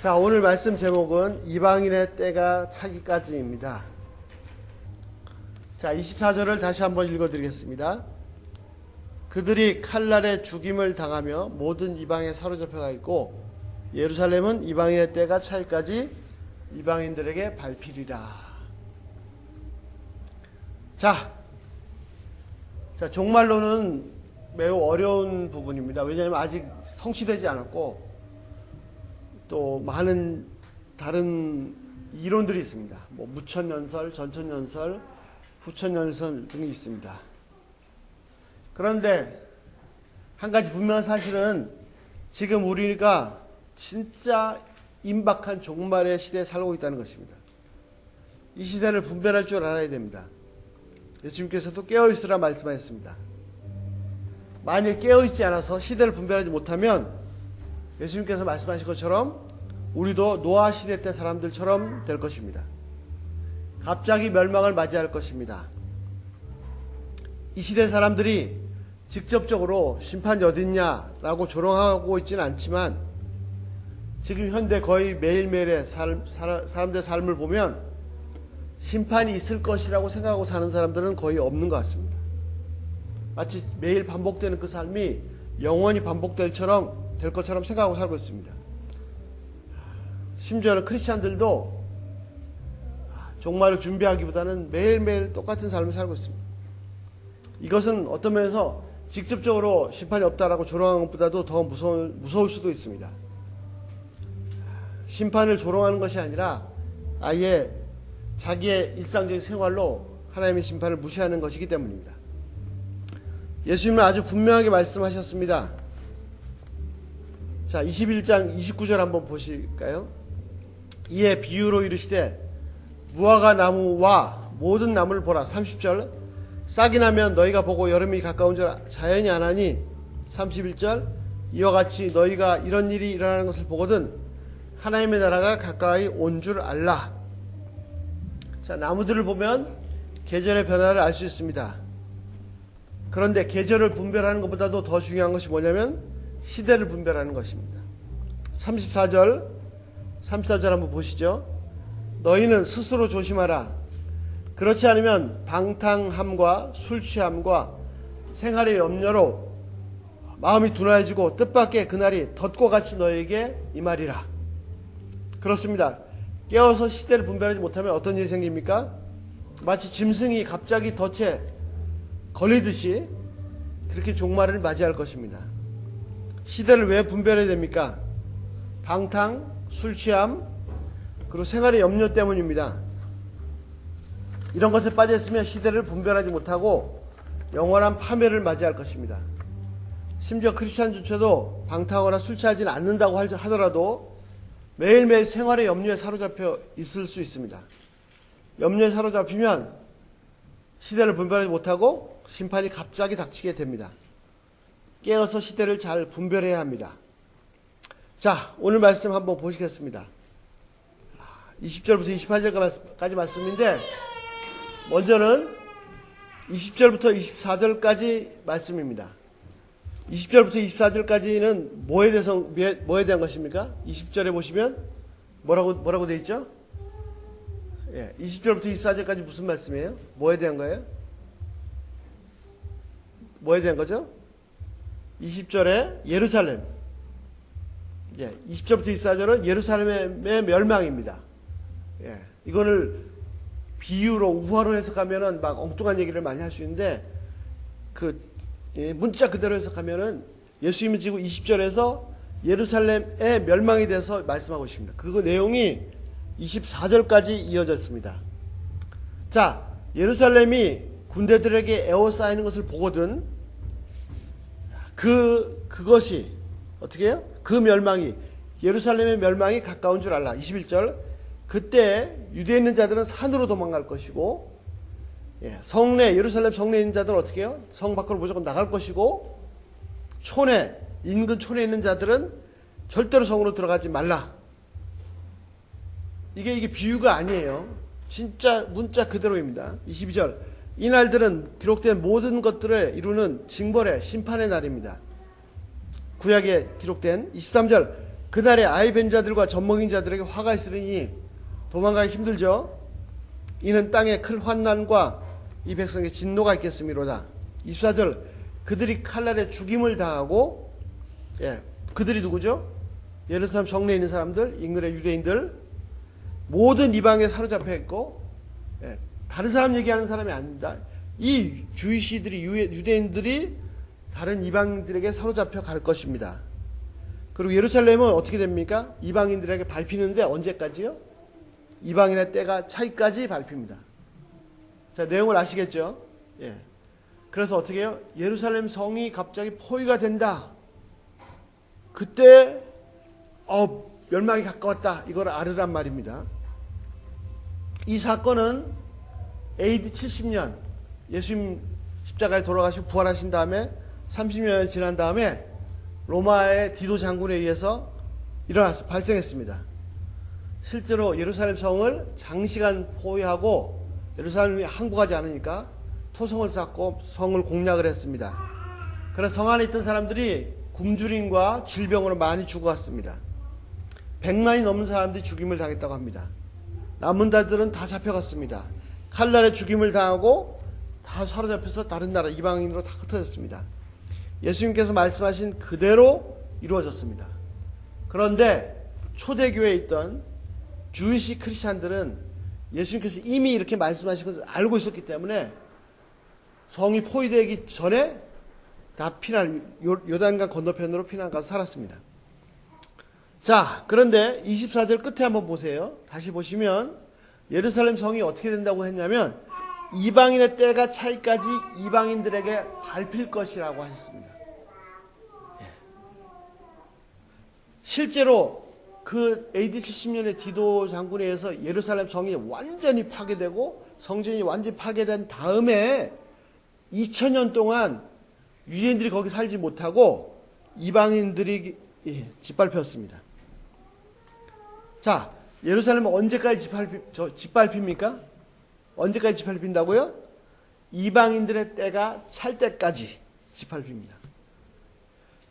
자, 오늘 말씀 제목은 이방인의 때가 차기까지입니다. 자, 24절을 다시 한번 읽어드리겠습니다. 그들이 칼날에 죽임을 당하며 모든 이방에 사로잡혀가 있고 예루살렘은 이방인의 때가 차기까지 이방인들에게 밟히리라. 자, 종말론은 매우 어려운 부분입니다. 왜냐하면 아직 성취되지 않았고 또 많은 다른 이론들이 있습니다. 뭐 무천년설, 전천년설, 후천년설 등이 있습니다. 그런데 한 가지 분명한 사실은 지금 우리가 진짜 임박한 종말의 시대에 살고 있다는 것입니다. 이 시대를 분별할 줄 알아야 됩니다. 예수님께서도 깨어있으라 말씀하셨습니다. 만일 깨어있지 않아서 시대를 분별하지 못하면 예수님께서 말씀하신 것처럼 우리도 노아 시대 때 사람들처럼 될 것입니다. 갑자기 멸망을 맞이할 것입니다. 이 시대 사람들이 직접적으로 심판이 어딨냐라고 조롱하고 있지는 않지만 지금 현대 거의 매일매일의 사람들의 삶을 보면 심판이 있을 것이라고 생각하고 사는 사람들은 거의 없는 것 같습니다. 마치 매일 반복되는 그 삶이 영원히 반복될 것처럼 생각하고 살고 있습니다. 심지어는 크리스찬들도 종말을 준비하기보다는 매일매일 똑같은 삶을 살고 있습니다. 이것은 어떤 면에서 직접적으로 심판이 없다라고 조롱하는 것보다도 더 무서울 수도 있습니다. 심판을 조롱하는 것이 아니라 아예 자기의 일상적인 생활로 하나님의 심판을 무시하는 것이기 때문입니다. 예수님은 아주 분명하게 말씀하셨습니다. 자, 21장 29절 한번 보실까요? 이에 비유로 이르시되 무화과 나무와 모든 나무를 보라. 30절 싹이 나면 너희가 보고 여름이 가까운 줄 자연히 아나니 31절 이와 같이 너희가 이런 일이 일어나는 것을 보거든 하나님의 나라가 가까이 온 줄 알라. 자, 나무들을 보면 계절의 변화를 알 수 있습니다. 그런데 계절을 분별하는 것보다도 더 중요한 것이 뭐냐면 시대를 분별하는 것입니다. 34절 한번 보시죠. 너희는 스스로 조심하라. 그렇지 않으면 방탕함과 술취함과 생활의 염려로 마음이 둔화해지고 뜻밖의 그날이 덫과 같이 너희에게 임하리라. 그렇습니다. 깨어서 시대를 분별하지 못하면 어떤 일이 생깁니까? 마치 짐승이 갑자기 덫에 걸리듯이 그렇게 종말을 맞이할 것입니다. 시대를 왜 분별해야 됩니까? 방탕, 술취함, 그리고 생활의 염려 때문입니다. 이런 것에 빠져있으면 시대를 분별하지 못하고 영원한 파멸을 맞이할 것입니다. 심지어 크리스찬조차도 방탕하거나 술 취하지는 않는다고 하더라도 매일매일 생활의 염려에 사로잡혀 있을 수 있습니다. 염려에 사로잡히면 시대를 분별하지 못하고 심판이 갑자기 닥치게 됩니다. 깨어서 시대를 잘 분별해야 합니다. 자, 오늘 말씀 한번 보시겠습니다. 20절부터 28절까지 말씀인데 먼저는 20절부터 24절까지 말씀입니다. 20절부터 24절까지는 뭐에 대한 것입니까? 20절에 보시면 뭐라고 되어 있죠? 예, 20절부터 24절까지 무슨 말씀이에요? 뭐에 대한 거예요? 뭐에 대한 거죠? 20절에 예루살렘. 예, 20절부터 24절은 예루살렘의 멸망입니다. 예, 이거를 비유로 우화로 해석하면은 막 엉뚱한 얘기를 많이 할 수 있는데 문자 그대로 해석하면은 예수님은 지금 20절에서 예루살렘의 멸망에 대해서 말씀하고 있습니다. 그 내용이 24절까지 이어졌습니다. 자, 예루살렘이 군대들에게 에워싸이는 것을 보거든 그것이 어떻게 해요? 그 멸망이 예루살렘의 멸망이 가까운 줄 알라. 21절 그때 유대에 있는 자들은 산으로 도망갈 것이고 예루살렘 성내에 있는 자들은 어떻게 해요? 성 밖으로 무조건 나갈 것이고 인근 촌에 있는 자들은 절대로 성으로 들어가지 말라. 이게 비유가 아니에요. 진짜 문자 그대로입니다. 22절 이 날들은 기록된 모든 것들을 이루는 징벌의 심판의 날입니다. 구약에 기록된 23절 그날에 아이 벤 자들과 젖먹인 자들에게 화가 있으리니 도망가기 힘들죠. 이는 땅에 큰 환난과 이 백성의 진노가 있겠음이로다. 24절 그들이 칼날에 죽임을 당하고, 그들이 누구죠? 예루살렘 성내에 있는 사람들, 인근의 유대인들, 모든 이방에 사로잡혀 있고, 다른 사람 얘기하는 사람이 아닙니다. 이 주이시들이, 유대인들이 다른 이방인들에게 사로잡혀 갈 것입니다. 그리고 예루살렘은 어떻게 됩니까? 이방인들에게 밟히는데 언제까지요? 이방인의 때가 차기까지 밟힙니다. 자, 내용을 아시겠죠? 그래서 어떻게 해요? 예루살렘 성이 갑자기 포위가 된다. 그때 멸망이 가까웠다. 이걸 알으란 말입니다. 이 사건은 AD 70년 예수님 십자가에 돌아가시고 부활하신 다음에 30년이 지난 다음에 로마의 디도 장군에 의해서 발생했습니다. 실제로 예루살렘 성을 장시간 포위하고 예루살렘이 항복하지 않으니까 토성을 쌓고 성을 공략을 했습니다. 그래서 성 안에 있던 사람들이 굶주림과 질병으로 많이 죽어갔습니다. 100만이 넘는 사람들이 죽임을 당했다고 합니다. 남은 자들은 다 잡혀갔습니다. 칼날에 죽임을 당하고 다 사로잡혀서 다른 나라 이방인으로 다 흩어졌습니다. 예수님께서 말씀하신 그대로 이루어졌습니다. 그런데 초대교회에 있던 주이시 크리스찬들은 예수님께서 이미 이렇게 말씀하신 것을 알고 있었기 때문에 성이 포위되기 전에 다 요단강 건너편으로 피난 가서 살았습니다. 자, 그런데 24절 끝에 한번 보세요. 다시 보시면 예루살렘 성이 어떻게 된다고 했냐면 이방인의 때가 차기까지 이방인들에게 밟힐 것이라고 하셨습니다. 실제로 그 AD 70년의 디도 장군에 의해서 예루살렘 성이 완전히 파괴되고 성전이 완전히 파괴된 다음에 2000년 동안 유대인들이 거기 살지 못하고 이방인들이 짓밟혔습니다. 자, 예루살렘은 언제까지 짓밟힙니까? 언제까지 짓밟힌다고요? 이방인들의 때가 찰 때까지 짓밟힙니다.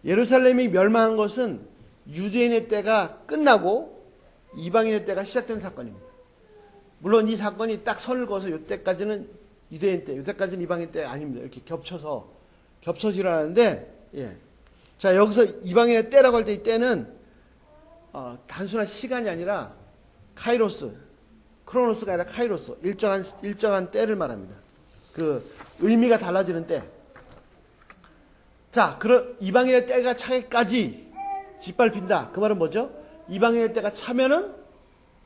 예루살렘이 멸망한 것은 유대인의 때가 끝나고 이방인의 때가 시작된 사건입니다. 물론 이 사건이 딱 선을 그어서 이때까지는 유대인 때, 이때까지는 이방인 때 아닙니다. 이렇게 겹쳐서 일어나는데, 자, 여기서 이방인의 때라고 할 때 이 때는 단순한 시간이 아니라 카이로스, 크로노스가 아니라 카이로스, 일정한 때를 말합니다. 그 의미가 달라지는 때. 자, 이방인의 때가 차기까지 짓밟힌다. 그 말은 뭐죠? 이방인의 때가 차면은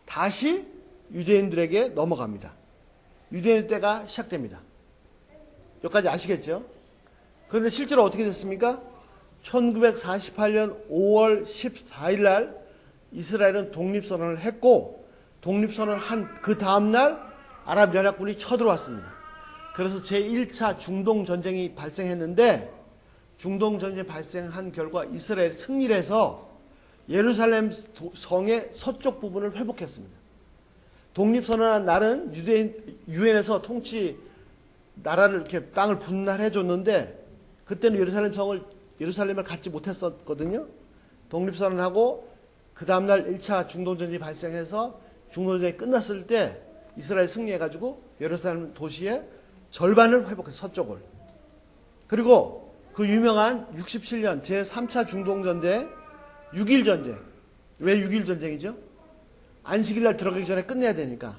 다시 유대인들에게 넘어갑니다. 유대인의 때가 시작됩니다. 여기까지 아시겠죠? 그런데 실제로 어떻게 됐습니까? 1948년 5월 14일 날 이스라엘은 독립선언을 했고 독립선언을 한 그 다음날 아랍 연합군이 쳐들어왔습니다. 그래서 제1차 중동전쟁이 발생했는데 중동전쟁이 발생한 결과 이스라엘이 승리를 해서 예루살렘 성의 서쪽 부분을 회복했습니다. 독립선언한 날은 유엔에서 나라를 이렇게 땅을 분할해 줬는데 그때는 예루살렘을 갖지 못했었거든요. 독립선언하고 그 다음날 1차 중동전쟁이 발생해서 중동전쟁이 끝났을 때 이스라엘이 승리해가지고 예루살렘 도시의 절반을 회복했어요. 서쪽을. 그리고 그 유명한 67년 제3차 중동전쟁 6.1전쟁. 왜 6.1전쟁이죠? 안식일날 들어가기 전에 끝내야 되니까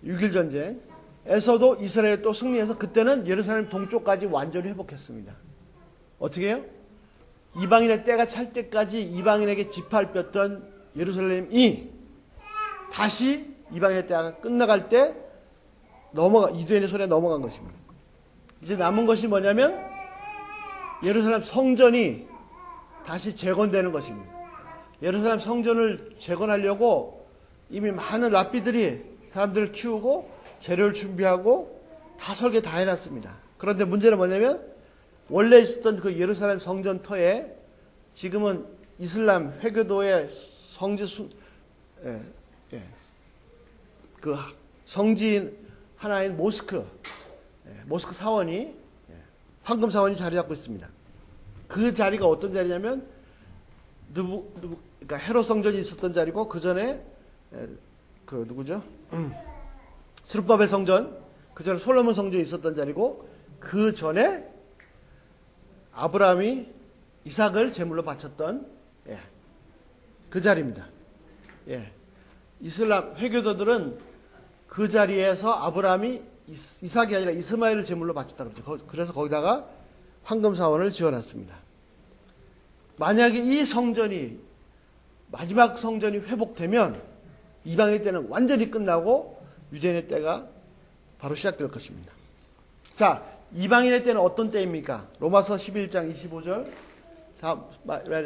6.1전쟁에서도 이스라엘이 또 승리해서 그때는 예루살렘 동쪽까지 완전히 회복했습니다. 어떻게 해요? 이방인의 때가 찰 때까지 이방인에게 짓밟혔던 예루살렘이 다시 이방인의 때가 끝나갈 때 유대인의 손에 넘어간 것입니다. 이제 남은 것이 뭐냐면 예루살렘 성전이 다시 재건되는 것입니다. 예루살렘 성전을 재건하려고 이미 많은 랍비들이 사람들을 키우고 재료를 준비하고 다 설계 다 해놨습니다. 그런데 문제는 뭐냐면 원래 있었던 그 예루살렘 성전터에 지금은 이슬람 회교도의 그 성지인 하나인 모스크 사원이 황금 사원이 자리 잡고 있습니다. 그 자리가 어떤 자리냐면 그러니까 헤롯 성전이 있었던 자리고 그 전에 그 누구죠? 스룹바벨 성전, 그 전에 솔로몬 성전이 있었던 자리고 그 전에 아브라함이 이삭을 제물로 바쳤던 그 자리입니다. 이슬람 회교도들은 그 자리에서 아브라함이 이삭이 아니라 이스마엘을 제물로 바쳤다 그러죠. 그래서 거기다가 황금 사원을 지어놨습니다. 만약에 이 성전이 마지막 성전이 회복되면 이방의 때는 완전히 끝나고 유대인의 때가 바로 시작될 것입니다. 자, 이방인의 때는 어떤 때입니까? 로마서 11장 25절. 자,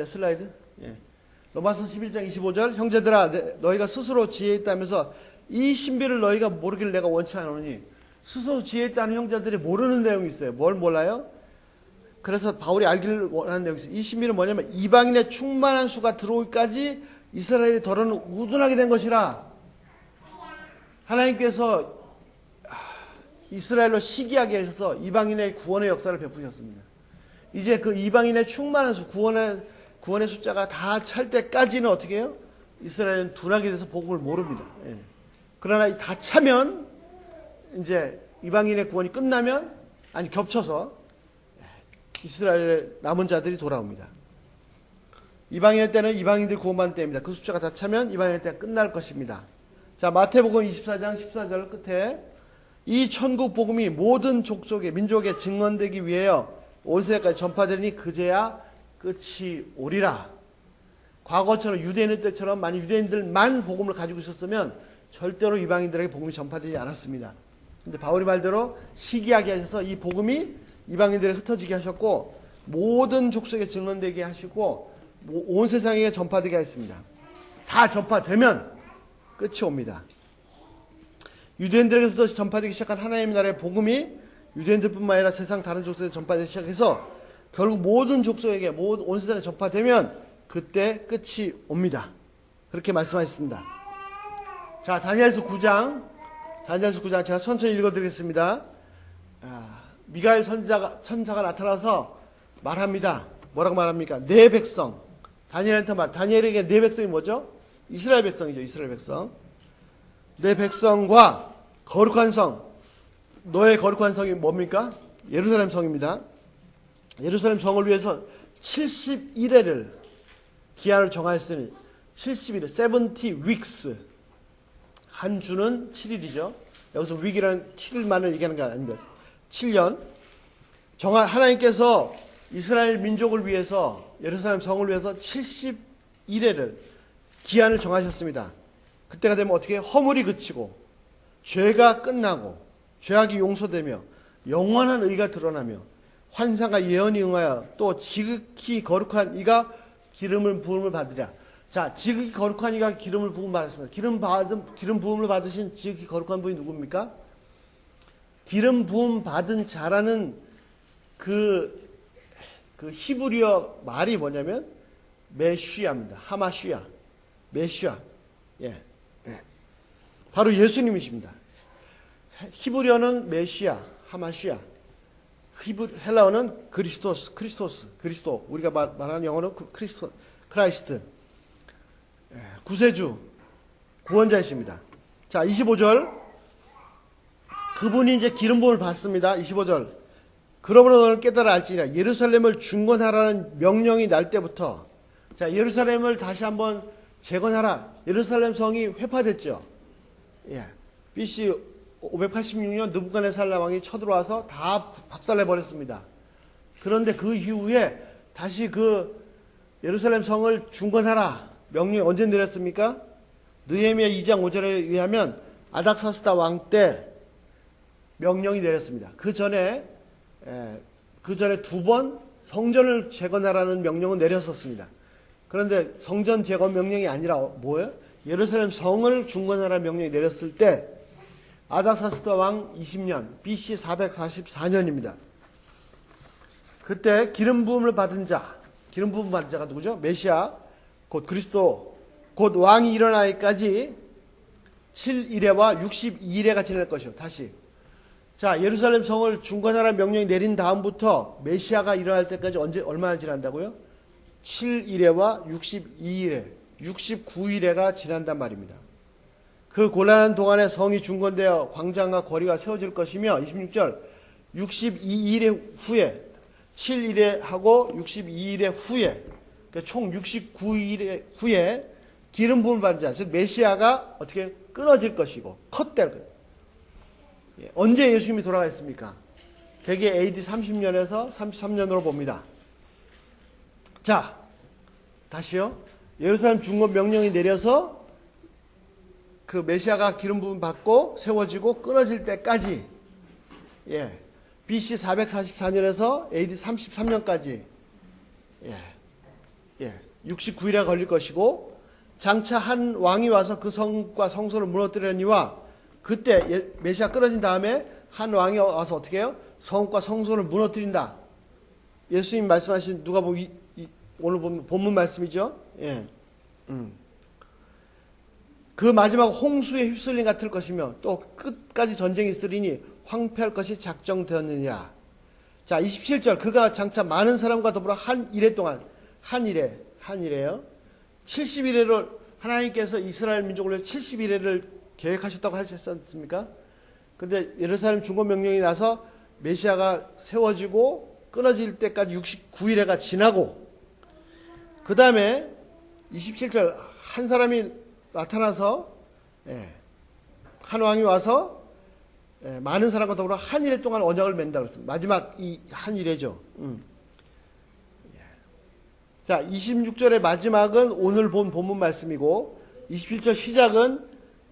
슬라이드. 로마서 11장 25절. 형제들아, 너희가 스스로 지혜 있다면서 이 신비를 너희가 모르기를 내가 원치 않으니. 스스로 지혜 있다는 형제들이 모르는 내용이 있어요. 뭘 몰라요? 그래서 바울이 알기를 원하는 내용이 있어요. 이 신비는 뭐냐면 이방인의 충만한 수가 들어오기까지 이스라엘의 덜은 우둔하게 된 것이라. 하나님께서 이스라엘로 시기하게 하셔서 이방인의 구원의 역사를 베푸셨습니다. 이제 그 이방인의 충만한 수, 구원의 숫자가 다 찰 때까지는 어떻게 해요? 이스라엘은 둔하게 돼서 복음을 모릅니다. 그러나 다 차면 이제 이방인의 구원이 끝나면 겹쳐서 이스라엘의 남은 자들이 돌아옵니다. 이방인의 때는 이방인들 구원받는 때입니다. 그 숫자가 다 차면 이방인의 때가 끝날 것입니다. 자, 마태복음 24장 14절 끝에 이 천국 복음이 모든 족속의 민족에 증언되기 위하여 온 세계까지 전파되리니 그제야 끝이 오리라. 과거처럼 유대인의 때처럼 만약 유대인들만 복음을 가지고 있었으면 절대로 이방인들에게 복음이 전파되지 않았습니다. 근데 바울이 말대로 시기하게 하셔서 이 복음이 이방인들에 흩어지게 하셨고 모든 족속에 증언되게 하시고 온 세상에 전파되게 하였습니다. 다 전파되면 끝이 옵니다. 유대인들에게서 전파되기 시작한 하나님의 나라의 복음이 유대인들뿐만 아니라 세상 다른 족속에 전파되기 시작해서 결국 모든 족속에게 온 세상에 전파되면 그때 끝이 옵니다. 그렇게 말씀하셨습니다. 자, 다니엘서 9장 제가 천천히 읽어드리겠습니다. 미가엘 천사가 나타나서 말합니다. 뭐라고 말합니까? 내 백성. 다니엘에게 내 백성이 뭐죠? 이스라엘 백성이죠. 이스라엘 백성. 내 백성과 거룩한 성. 너의 거룩한 성이 뭡니까? 예루살렘 성입니다. 예루살렘 성을 위해서 71회를 기한을 정하였으니 71회, 70 weeks. 한 주는 7일이죠. 여기서 week이라는 7일만을 얘기하는 게 아닙니다. 7년. 하나님께서 이스라엘 민족을 위해서 예루살렘 성을 위해서 71회를 기한을 정하셨습니다. 그때가 되면 어떻게 허물이 그치고 죄가 끝나고 죄악이 용서되며 영원한 의가 드러나며 환상과 예언이 응하여 또 지극히 거룩한 이가 기름을 부음을 받으랴. 자, 지극히 거룩한 이가 기름을 부음 받았습니다. 기름 부음을 받으신 지극히 거룩한 분이 누굽니까? 기름 부음 받은 자라는 그 히브리어 말이 뭐냐면 메시아입니다. 하마시아. 메시아. 바로 예수님이십니다. 히브리어는 메시아, 하마시아. 헬라어는 그리스도. 우리가 말하는 영어는 크라이스트. 구세주, 구원자이십니다. 자, 25절. 그분이 이제 기름 부음을 받습니다. 25절. 그러므로 너는 깨달아 알지니라. 예루살렘을 중건하라는 명령이 날 때부터. 자, 예루살렘을 다시 한번 재건하라. 예루살렘 성이 회파됐죠. BC 586년 느부갓네살 왕이 쳐들어와서 다 박살내 버렸습니다. 그런데 그 이후에 다시 그 예루살렘 성을 중건하라 명령이 언제 내렸습니까? 느헤미야 2장 5절에 의하면 아닥사스다 왕 때 명령이 내렸습니다. 그 전에 두 번 성전을 재건하라는 명령은 내렸었습니다. 그런데 성전 재건 명령이 아니라 뭐예요? 예루살렘 성을 중건하라는 명령이 내렸을 때 아닥사스다 왕 20년 BC 444년입니다. 그때 기름 부음을 받은 자가 누구죠? 메시아, 곧 그리스도, 곧 왕이 일어나기까지 7일회와 62일회가 지낼 것이요. 다시. 자, 예루살렘 성을 중건하라는 명령이 내린 다음부터 메시아가 일어날 때까지 얼마나 지난다고요? 7일회와 62일회. 69일에가 지난단 말입니다. 그 곤란한 동안에 성이 중건되어 광장과 거리가 세워질 것이며 26절 62일의 후에 7일에 하고 62일의 후에 그러니까 총 69일의 후에 기름 부음을 받은 자, 즉 메시아가 어떻게 끊어질 것이고 컷될 거예요. 언제 예수님이 돌아가셨습니까? 대개 AD 30년에서 33년으로 봅니다. 자, 다시요. 예루살렘 중건 명령이 내려서 그 메시아가 기름 부음 받고 세워지고 끊어질 때까지 BC 444년에서 AD 33년까지 69일에 걸릴 것이고 장차 한 왕이 와서 그 성과 성소를 무너뜨리니와 그때 메시아 끊어진 다음에 한 왕이 와서 어떻게 해요? 성과 성소를 무너뜨린다. 예수님 말씀하신 누가복음 오늘 본문 말씀이죠. 그 마지막 홍수에 휩쓸린 같을 것이며 또 끝까지 전쟁이 있으리니 황폐할 것이 작정되었느니라. 자, 27절 그가 장차 많은 사람과 더불어 한 일해 동안 한 일해요. 70일에를 하나님께서 이스라엘 민족을 위해 70일에를 계획하셨다고 하셨지 않습니까? 근데 예루살렘 중건 명령이 나서 메시아가 세워지고 끊어질 때까지 69일에가 지나고 그 다음에 27절 한 사람이 나타나서 한 왕이 와서 많은 사람과 더불어 한 일해 동안 언약을 맺는다 그랬습니다. 마지막 이 한 일해죠. 자, 26절의 마지막은 오늘 본 본문 말씀이고 27절 시작은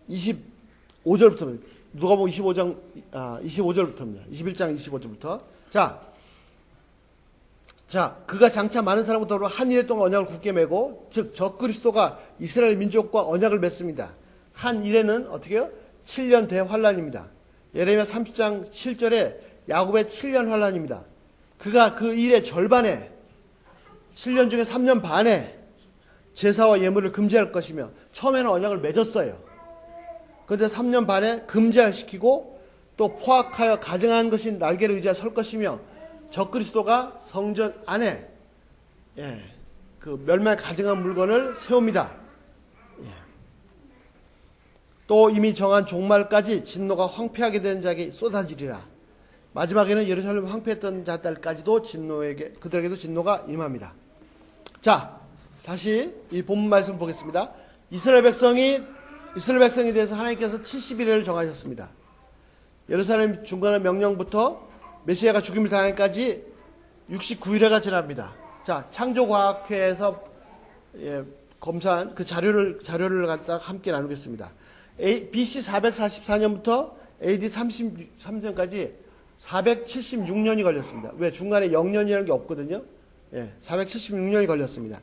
25절부터입니다. 누가복음 25절부터입니다. 21장 25절부터. 자, 그가 장차 많은 사람과 더불어 한 일해 동안 언약을 굳게 맺고 즉 적그리스도가 이스라엘 민족과 언약을 맺습니다. 한 일해는 어떻게 해요? 7년 대환란입니다. 예레미야 30장 7절에 야곱의 7년 환란입니다. 그가 그 일의 절반에 7년 중에 3년 반에 제사와 예물을 금지할 것이며 처음에는 언약을 맺었어요. 그런데 3년 반에 금지시키고 또 포악하여 가증한 것인 날개를 의지하여 설 것이며 적그리스도가 성전 안에 그 멸망 가증한 물건을 세웁니다. 또 이미 정한 종말까지 진노가 황폐하게 된 자에게 쏟아지리라. 마지막에는 예루살렘 황폐했던 자들까지도 그들에게도 진노가 임합니다. 자, 다시 이 본문 말씀 보겠습니다. 이스라엘 백성에 대해서 하나님께서 70일을 정하셨습니다. 예루살렘 중건의 명령부터 메시아가 죽임을 당하기까지 69일회가 지납니다. 자, 창조과학회에서 검사한 그 자료를 갖다가 함께 나누겠습니다. BC 444년부터 AD 33년까지 476년이 걸렸습니다. 왜? 중간에 0년이라는 게 없거든요. 476년이 걸렸습니다.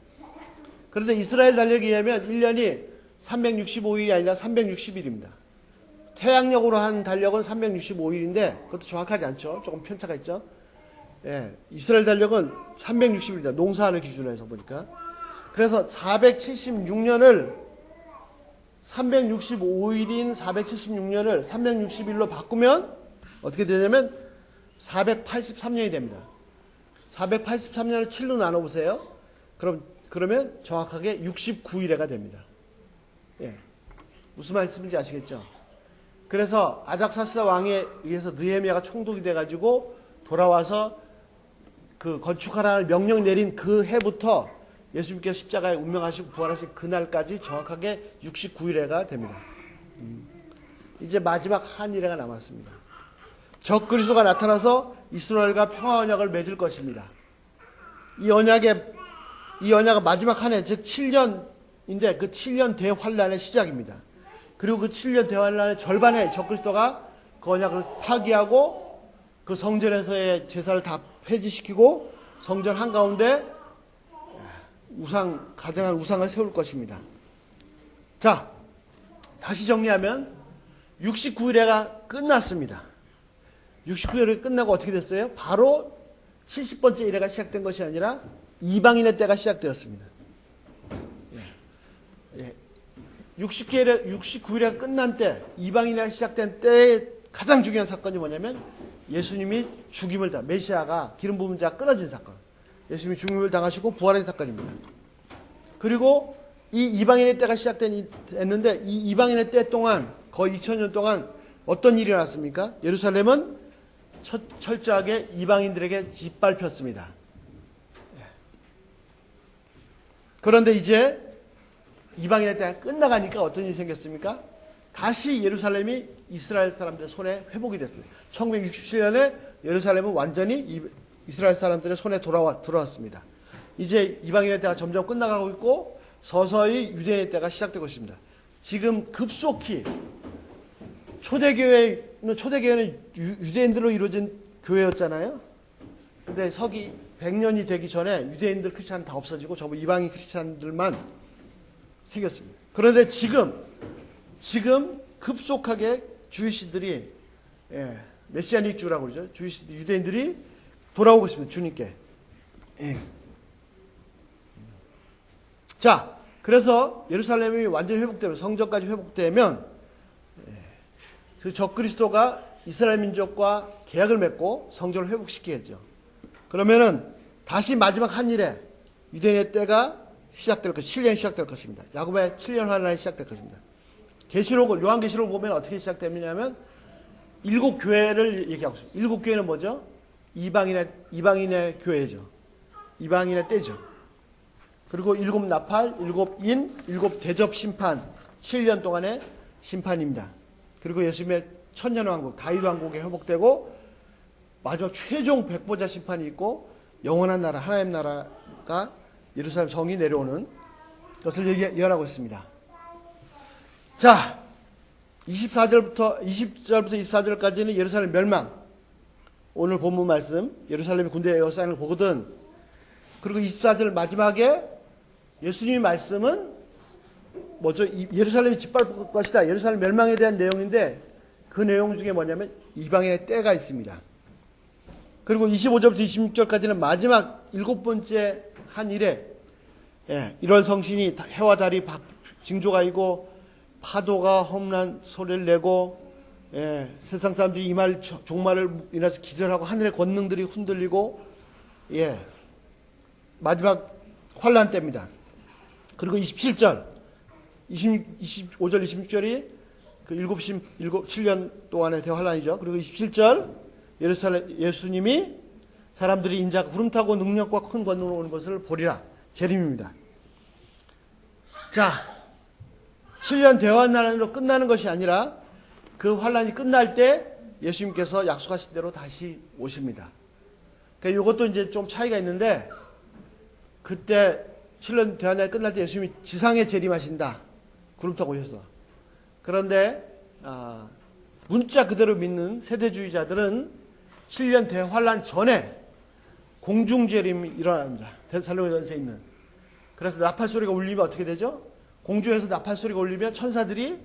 그런데 이스라엘 달력에 의하면 1년이 365일이 아니라 360일입니다. 태양력으로 한 달력은 365일인데 그것도 정확하지 않죠. 조금 편차가 있죠. 이스라엘 달력은 360일이다. 농사하는 기준으로 해서 보니까. 그래서 476년을 365일인 476년을 360일로 바꾸면 어떻게 되냐면 483년이 됩니다. 483년을 7로 나눠보세요. 그러면 정확하게 69일에가 됩니다. 무슨 말씀인지 아시겠죠? 그래서 아닥사스다 왕에 의해서 느헤미야가 총독이 돼가지고 돌아와서 그 건축하라는 명령 내린 그 해부터 예수님께서 십자가에 운명하시고 부활하신 그날까지 정확하게 69일에가 됩니다. 이제 마지막 한 일회가 남았습니다. 적그리스도가 나타나서 이스라엘과 평화 언약을 맺을 것입니다. 이 언약은 마지막 한 해, 즉 7년인데 그 7년 대환란의 시작입니다. 그리고 그 7년 대환란의 절반에 적그리스도가 그 언약을 파기하고 그 성전에서의 제사를 다 폐지시키고 성전 한가운데 가증한 우상을 세울 것입니다. 자, 다시 정리하면 69일회가 끝났습니다. 69일이 끝나고 어떻게 됐어요? 바로 70번째 일회가 시작된 것이 아니라 이방인의 때가 시작되었습니다. 69일회가 끝난 때, 이방인회가 시작된 때의 가장 중요한 사건이 뭐냐면 예수님이 메시아가 기름 부은 자가 끊어진 사건. 예수님이 죽임을 당하시고 부활한 사건입니다. 그리고 이 이방인의 때가 시작됐는데 이 이방인의 때 동안 거의 2000년 동안 어떤 일이 일어났습니까? 예루살렘은 철저하게 이방인들에게 짓밟혔습니다. 그런데 이제 이방인의 때가 끝나가니까 어떤 일이 생겼습니까? 다시 예루살렘이 이스라엘 사람들의 손에 회복이 됐습니다. 1967년에 예루살렘은 완전히 이스라엘 사람들의 손에 돌아왔습니다. 이제 이방인의 때가 점점 끝나가고 있고 서서히 유대인의 때가 시작되고 있습니다. 지금 급속히 초대교회는 유대인들로 이루어진 교회였잖아요. 근데 서기 100년이 되기 전에 유대인들 크리스찬 다 없어지고 전부 이방인 크리스찬들만 생겼습니다. 그런데 지금 급속하게 주이시들이 메시아닉 주라고 그러죠. 유대인들이 돌아오고 있습니다. 주님께. 자, 그래서 예루살렘이 완전히 회복되면 성전까지 회복되면 그 적그리스도가 이스라엘 민족과 계약을 맺고 성전을 회복시키겠죠. 그러면은 다시 마지막 한 일에 유대인의 때가 시작될 것, 7년이 시작될 것입니다. 야곱의 7년 환란이 시작될 것입니다. 요한계시록을 보면 어떻게 시작되느냐면 7교회를 얘기하고 있습니다. 7교회는 뭐죠? 이방인의 교회죠. 이방인의 때죠. 그리고 7나팔, 7인, 7대접 심판, 7년 동안의 심판입니다. 그리고 예수님의 천년왕국, 다윗 왕국이 회복되고 마지막 최종 백보자 심판이 있고 영원한 나라, 하나님 나라가 예루살렘 성이 내려오는 것을 예언하고 있습니다. 자, 20절부터 24절까지는 예루살렘 멸망. 오늘 본문 말씀, 예루살렘이 군대 에워싸이는 걸 보거든. 그리고 24절 마지막에 예수님의 말씀은 뭐죠? 예루살렘이 짓밟을 것이다. 예루살렘 멸망에 대한 내용인데 그 내용 중에 뭐냐면 이방인의 때가 있습니다. 그리고 25절부터 26절까지는 마지막 7번째 한 일에 이런 성신이 해와 달이 징조가 있고 파도가 험난 소리를 내고 세상 사람들이 이 말 종말을 인해서 기절하고 하늘의 권능들이 흔들리고 마지막 환란 때입니다. 그리고 27절 25절 26절이 그 7년 동안의 대환란이죠. 그리고 27절 예수님이 사람들이 인자가 구름 타고 능력과 큰 권능으로 오는 것을 보리라. 재림입니다. 자, 7년 대환란으로 끝나는 것이 아니라 그 환란이 끝날 때 예수님께서 약속하신 대로 다시 오십니다. 그러니까 이것도 이제 좀 차이가 있는데 그때 7년 대환란이 끝날 때 예수님이 지상에 재림하신다. 구름 타고 오셔서. 그런데 문자 그대로 믿는 세대주의자들은 7년 대환란 전에 공중재림이 일어납니다. 데살로니가전서에 있는. 그래서 나팔 소리가 울리면 어떻게 되죠? 공중에서 나팔 소리가 울리면 천사들이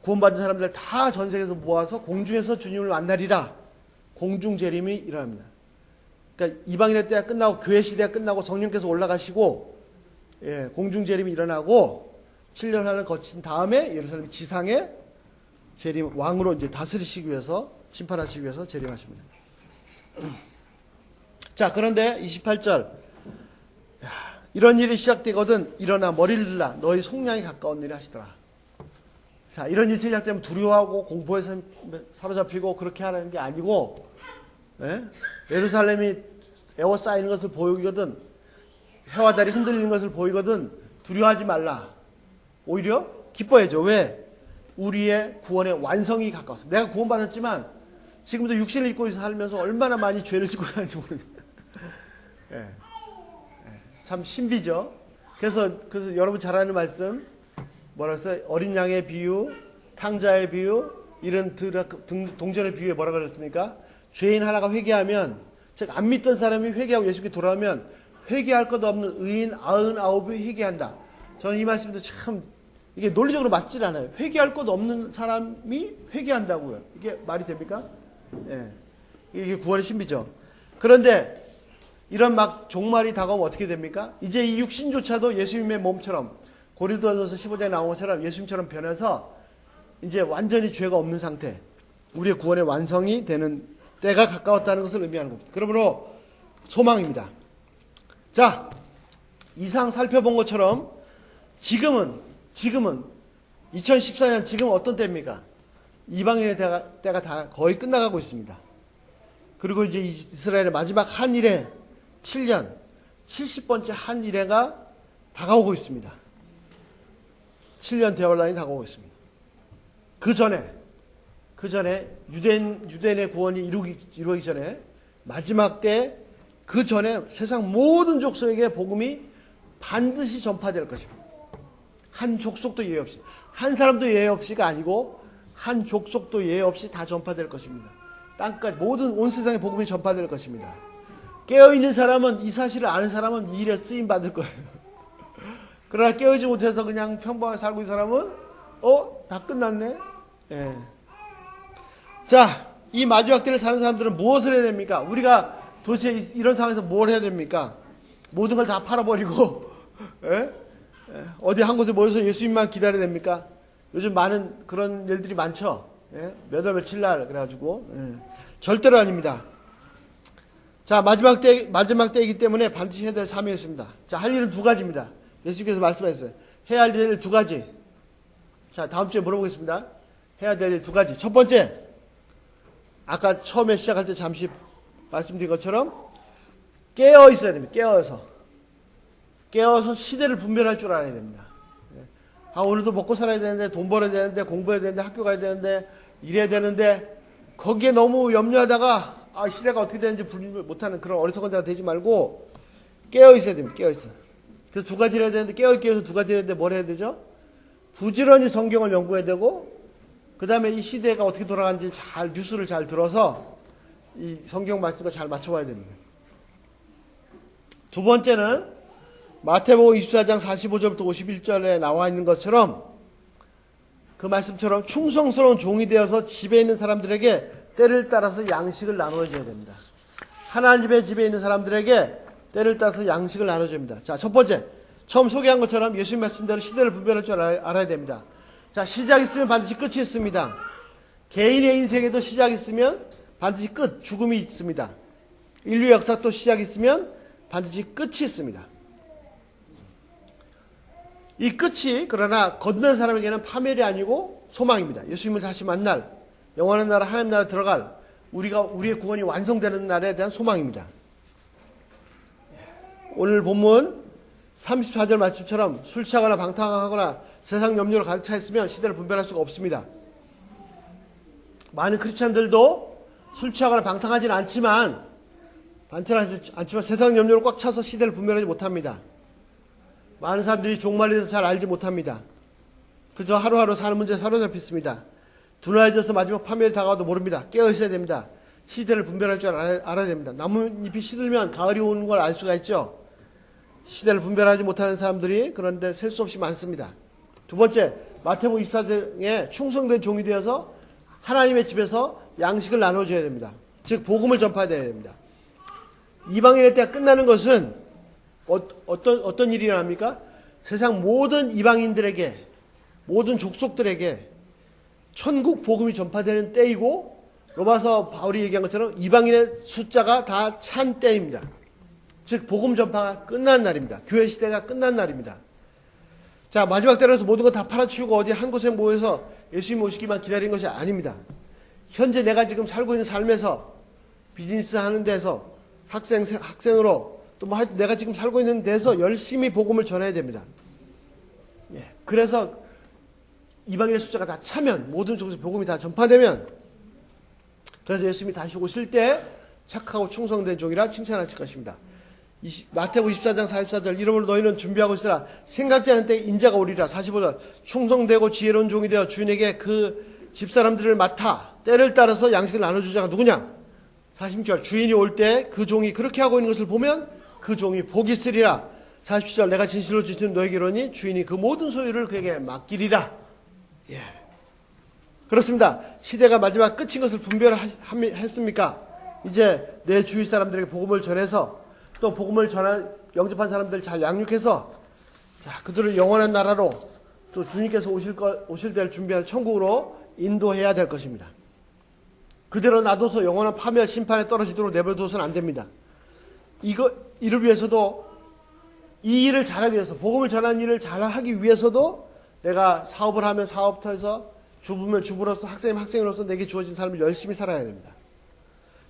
구원받은 사람들 다 전 세계에서 모아서 공중에서 주님을 만나리라. 공중재림이 일어납니다. 그러니까 이방인의 때가 끝나고 교회 시대가 끝나고 성령께서 올라가시고 공중재림이 일어나고 7년 환란을 거친 다음에 예루살렘 지상에 재림 왕으로 이제 다스리시기 위해서 심판하시기 위해서 재림하십니다. 자, 그런데 28절 이런 일이 시작되거든 일어나 머리를 들라 너희 속량이 가까운 일이 하시더라. 자, 이런 일이 시작되면 두려워하고 공포에 사로잡히고 그렇게 하는 게 아니고 예루살렘이 에워싸이는 것을 보이거든 해와 달이 흔들리는 것을 보이거든 두려워하지 말라. 오히려 기뻐해줘. 왜? 우리의 구원의 완성이 가까웠어. 내가 구원받았지만 지금도 육신을 입고 살면서 얼마나 많이 죄를 짓고 사는지 모르겠다. 참 신비죠. 그래서 여러분 잘 아는 말씀 뭐라 그랬어요? 어린 양의 비유, 탕자의 비유, 이런 동전의 비유에 뭐라 그랬습니까? 죄인 하나가 회개하면, 즉 안 믿던 사람이 회개하고 예수께 돌아오면 회개할 것 없는 의인 99이 회개한다. 저는 이 말씀도 참 이게 논리적으로 맞질 않아요. 회개할 것 없는 사람이 회개한다고요. 이게 말이 됩니까? 이게 구원의 신비죠. 그런데 이런 막 종말이 다가오면 어떻게 됩니까? 이제 이 육신조차도 예수님의 몸처럼 고린도전서 15장에 나온 것처럼 예수님처럼 변해서 이제 완전히 죄가 없는 상태, 우리의 구원의 완성이 되는 때가 가까웠다는 것을 의미하는 겁니다. 그러므로 소망입니다. 자, 이상 살펴본 것처럼 지금은 2014년 지금 어떤 때입니까? 이방인의 때가 다 거의 끝나가고 있습니다. 그리고 이제 이스라엘의 마지막 한일회 7년 70번째 한일회가 다가오고 있습니다. 7년 대환란이 다가오고 있습니다. 그 전에 유대인의 구원이 이루어지기 전에 마지막 때 그 전에 세상 모든 족속에게 복음이 반드시 전파될 것입니다. 한 족속도 예외 없이, 한 사람도 예외 없이가 아니고 한 족속도 예외 없이 다 전파될 것입니다. 땅까지 모든 온 세상에 복음이 전파될 것입니다. 깨어있는 사람은, 이 사실을 아는 사람은 이 일에 쓰임 받을 거예요. 그러나 깨어있지 못해서 그냥 평범하게 살고 있는 사람은 다 끝났네. 예. 자, 이 마지막 때를 사는 사람들은 무엇을 해야 됩니까? 우리가 도대체 이런 상황에서 뭘 해야 됩니까? 모든 걸 다 팔아버리고 어디 한 곳에 모여서 예수님만 기다려야 됩니까? 요즘 많은 그런 일들이 많죠. 몇 월 며칠 날 그래가지고 절대로 아닙니다. 자, 마지막 때이기 때문에 반드시 해야 될 사명이 있습니다. 자, 할 일은 두 가지입니다. 예수님께서 말씀하셨어요. 해야 할 일 두 가지. 자, 다음 주에 물어보겠습니다. 해야 될 일 두 가지. 첫 번째, 아까 처음에 시작할 때 잠시 말씀드린 것처럼 깨어 있어야 됩니다. 깨어서 시대를 분별할 줄 알아야 됩니다. 오늘도 먹고 살아야 되는데, 돈 벌어야 되는데, 공부해야 되는데, 학교 가야 되는데, 일해야 되는데, 거기에 너무 염려하다가 시대가 어떻게 되는지 분별 못하는 그런 어리석은 자가 되지 말고 깨어 있어야 됩니다. 깨어 있어. 그래서 두 가지를 해야 되는데, 깨어 있기 위해서 두 가지를 해야 되는데 뭘 해야 되죠? 부지런히 성경을 연구해야 되고, 그 다음에 이 시대가 어떻게 돌아가는지 뉴스를 잘 들어서 이 성경 말씀과 잘 맞춰봐야 됩니다. 두 번째는 마태복음 24장 45절부터 51절에 나와 있는 것처럼 그 말씀처럼 충성스러운 종이 되어서 집에 있는 사람들에게 때를 따라서 양식을 나눠줘야 됩니다. 하나님의 집에 있는 사람들에게 때를 따라서 양식을 나눠줘야 됩니다. 자, 첫 번째, 처음 소개한 것처럼 예수님 말씀대로 시대를 분별할 줄 알아야 됩니다. 자, 시작이 있으면 반드시 끝이 있습니다. 개인의 인생에도 시작이 있으면 반드시 끝, 죽음이 있습니다. 인류 역사 또 시작이 있으면 반드시 끝이 있습니다. 이 끝이 그러나 건넌 사람에게는 파멸이 아니고 소망입니다. 예수님을 다시 만날 영원한 나라 하나님 나라 들어갈 우리의 구원이 완성되는 날에 대한 소망입니다. 오늘 본문 34절 말씀처럼 술 취하거나 방탕하거나 세상 염려를 가득 차 있으면 시대를 분별할 수가 없습니다. 많은 크리스찬들도 술 취하거나 방탕하지는 않지만 세상 염려를 꽉 차서 시대를 분별하지 못합니다. 많은 사람들이 종말에 대해서 잘 알지 못합니다. 그저 하루하루 사는 문제에 사로잡혀 있습니다. 둔화해져서 마지막 파멸이 다가와도 모릅니다. 깨어 있어야 됩니다. 시대를 분별할 줄 알아야 됩니다. 나뭇잎이 시들면 가을이 오는 걸 알 수가 있죠. 시대를 분별하지 못하는 사람들이 그런데 셀 수 없이 많습니다. 두 번째, 마태복음 24장에 충성된 종이 되어서 하나님의 집에서 양식을 나눠줘야 됩니다. 즉 복음을 전파해야 됩니다. 이방인의 때가 끝나는 것은 어떤 일이 일어납니까? 세상 모든 이방인들에게, 모든 족속들에게 천국 복음이 전파되는 때이고, 로마서 바울이 얘기한 것처럼 이방인의 숫자가 다 찬 때입니다. 즉 복음 전파가 끝난 날입니다. 교회 시대가 끝난 날입니다. 자, 마지막 때라서 모든 거 다 팔아치우고 어디 한 곳에 모여서 예수님 오시기만 기다리는 것이 아닙니다. 현재 내가 지금 살고 있는 삶에서, 비즈니스 하는 데서, 학생으로 또 뭐 하여튼 내가 지금 살고 있는 데서 열심히 복음을 전해야 됩니다. 그래서 이방인의 숫자가 다 차면, 모든 쪽에서 복음이 다 전파되면, 그래서 예수님이 다시 오실 때 착하고 충성된 종이라 칭찬하실 것입니다. 마태복음 24장 44절, 이러므로 너희는 준비하고 있으라. 생각지 않은 때에 인자가 오리라. 45절, 충성되고 지혜로운 종이 되어 주인에게 그 집사람들을 맡아 때를 따라서 양식을 나눠주자가 누구냐? 46절, 주인이 올 때 그 종이 그렇게 하고 있는 것을 보면 그 종이 복이 있으리라. 47절, 내가 진실로 주시는 너에게 이르노니 주인이 그 모든 소유를 그에게 맡기리라. 그렇습니다. 시대가 마지막 끝인 것을 분별했습니까? 이제 내 주위 사람들에게 복음을 전해서, 또 복음을 영접한 사람들 잘 양육해서, 자, 그들을 영원한 나라로, 또 주님께서 오실 때를 준비할 천국으로 인도해야 될 것입니다. 그대로 놔둬서 영원한 파멸 심판에 떨어지도록 내버려둬서는 안 됩니다. 이를 위해서도 이 일을 잘하기 위해서, 복음을 전하는 일을 잘하기 위해서도 내가 사업을 하면 사업부터 해서 주부면 주부로서, 학생이면 학생으로서 내게 주어진 삶을 열심히 살아야 됩니다.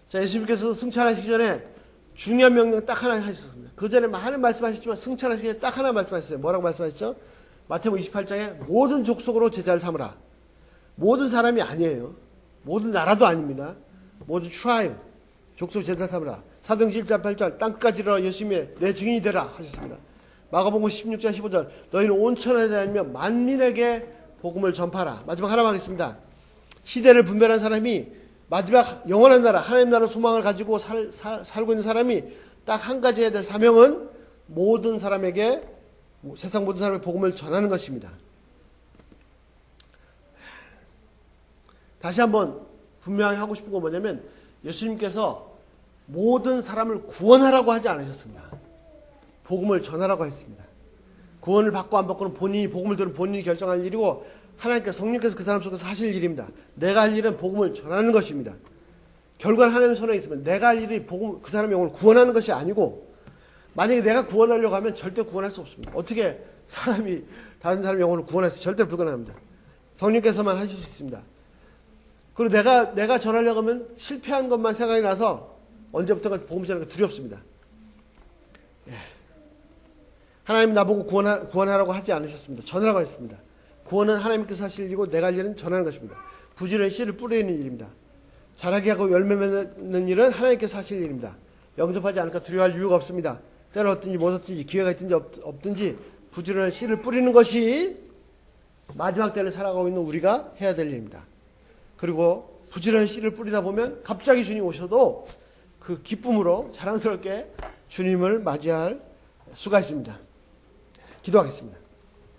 자, 예수님께서 승천하시기 전에 중요한 명령 딱 하나 하셨습니다. 그 전에 많은 말씀하셨지만 승천하시기 전에 딱 하나 말씀하셨어요. 뭐라고 말씀하셨죠? 마태복음 28장에 모든 족속으로 제자를 삼으라. 모든 사람이 아니에요. 모든 나라도 아닙니다. 모든 트라이브, 족속 제자 삼으라. 사도행전 1장 8절 땅끝까지 이르러 예수님의 내 증인이 되라 하셨습니다. 마가복음 16장 15절 너희는 온 천하에 다니며 만민에게 복음을 전파하라. 마지막 하나만 하겠습니다. 시대를 분별한 사람이 마지막 영원한 나라, 하나님 나라 소망을 가지고 살고 있는 사람이 딱 한 가지 해야 될 사명은 모든 사람에게, 세상 모든 사람에게 복음을 전하는 것입니다. 다시 한번 분명히 하고 싶은 건 뭐냐면 예수님께서 모든 사람을 구원하라고 하지 않으셨습니다. 복음을 전하라고 했습니다. 구원을 받고 안 받고는 본인이, 복음을 들은 본인이 결정할 일이고 하나님께서, 성령께서 그 사람 속에서 하실 일입니다. 내가 할 일은 복음을 전하는 것입니다. 결과는 하나님의 손에 있으면 내가 할 일이 복음, 그 사람의 영혼을 구원하는 것이 아니고, 만약에 내가 구원하려고 하면 절대 구원할 수 없습니다. 어떻게 사람이 다른 사람의 영혼을 구원할 수, 절대 불가능합니다. 성령께서만 하실 수 있습니다. 그리고 내가 전하려고 하면 실패한 것만 생각이 나서 언제부턴가 복음 전하는 게 두렵습니다. 예. 하나님 나보고 구원하라고 하지 않으셨습니다. 전하라고 했습니다. 구원은 하나님께서 하실 일이고 내가 할 일은 전하는 것입니다. 부지런히 씨를 뿌리는 일입니다. 자라게 하고 열매 맺는 일은 하나님께서 하실 일입니다. 영접하지 않을까 두려워할 이유가 없습니다. 때를 얻든지 못 얻든지, 기회가 있든지 없든지 부지런히 씨를 뿌리는 것이 마지막 때를 살아가고 있는 우리가 해야 될 일입니다. 그리고 부지런히 씨를 뿌리다 보면 갑자기 주님 오셔도 그 기쁨으로 자랑스럽게 주님을 맞이할 수가 있습니다. 기도하겠습니다.